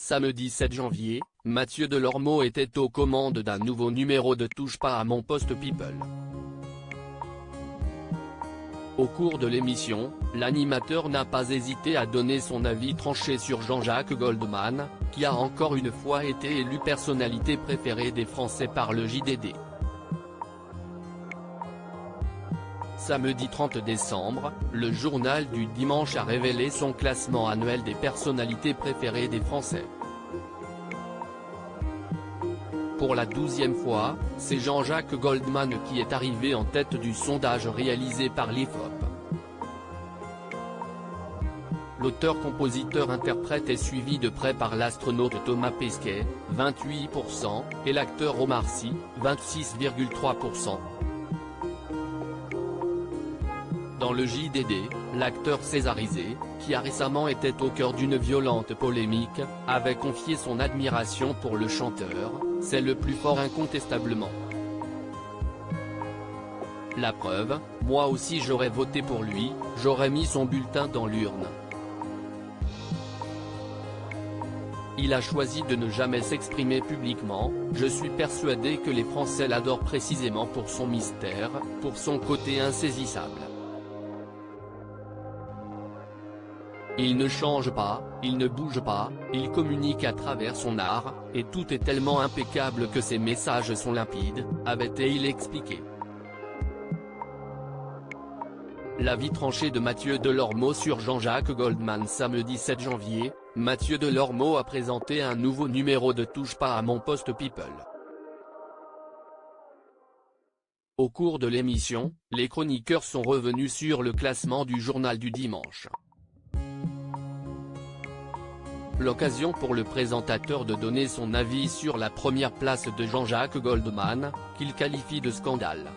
Samedi 7 janvier, Mathieu Delormeau était aux commandes d'un nouveau numéro de Touche pas à mon poste People. Au cours de l'émission, l'animateur n'a pas hésité à donner son avis tranché sur Jean-Jacques Goldman, qui a encore une fois été élu personnalité préférée des Français par le JDD. Samedi 30 décembre, le journal du dimanche a révélé son classement annuel des personnalités préférées des Français. Pour la 12e fois, c'est Jean-Jacques Goldman qui est arrivé en tête du sondage réalisé par l'IFOP. L'auteur-compositeur-interprète est suivi de près par l'astronaute Thomas Pesquet, 28%, et l'acteur Omar Sy, 26,3%. Dans le JDD, l'acteur césarisé, qui a récemment été au cœur d'une violente polémique, avait confié son admiration pour le chanteur, c'est le plus fort incontestablement. La preuve, moi aussi j'aurais voté pour lui, j'aurais mis son bulletin dans l'urne. Il a choisi de ne jamais s'exprimer publiquement, je suis persuadé que les Français l'adorent précisément pour son mystère, pour son côté insaisissable. Il ne change pas, il ne bouge pas, il communique à travers son art, et tout est tellement impeccable que ses messages sont limpides, avait-il expliqué. L'avis tranché de Mathieu Delormeau sur Jean-Jacques Goldman. Samedi 7 janvier, Mathieu Delormeau a présenté un nouveau numéro de Touche pas à mon poste People. Au cours de l'émission, les chroniqueurs sont revenus sur le classement du journal du dimanche. L'occasion pour le présentateur de donner son avis sur la première place de Jean-Jacques Goldman, qu'il qualifie de scandale.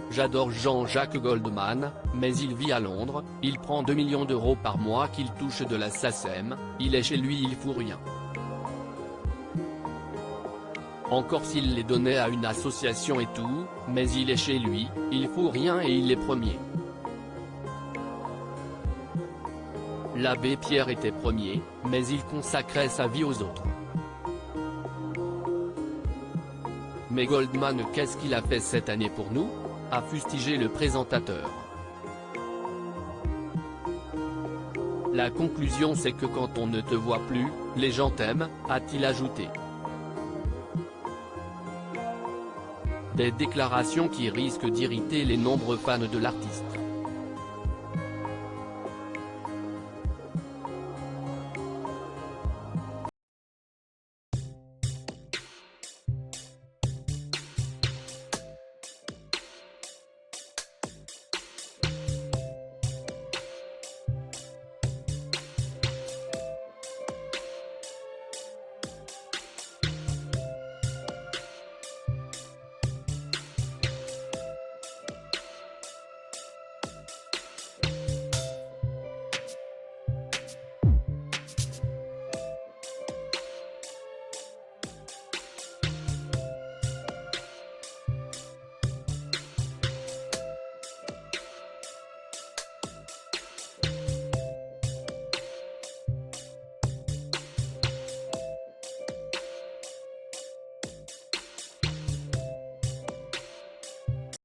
J'adore Jean-Jacques Goldman, mais il vit à Londres, il prend 2 millions d'euros par mois qu'il touche de la SACEM, il est chez lui, il fout rien. Encore s'il les donnait à une association et tout, mais il est chez lui, il fout rien et il est premier. L'abbé Pierre était premier, mais il consacrait sa vie aux autres. Mais Goldman, qu'est-ce qu'il a fait cette année pour nous ? A fustigé le présentateur. La conclusion c'est que quand on ne te voit plus, les gens t'aiment, a-t-il ajouté. Des déclarations qui risquent d'irriter les nombreux fans de l'artiste.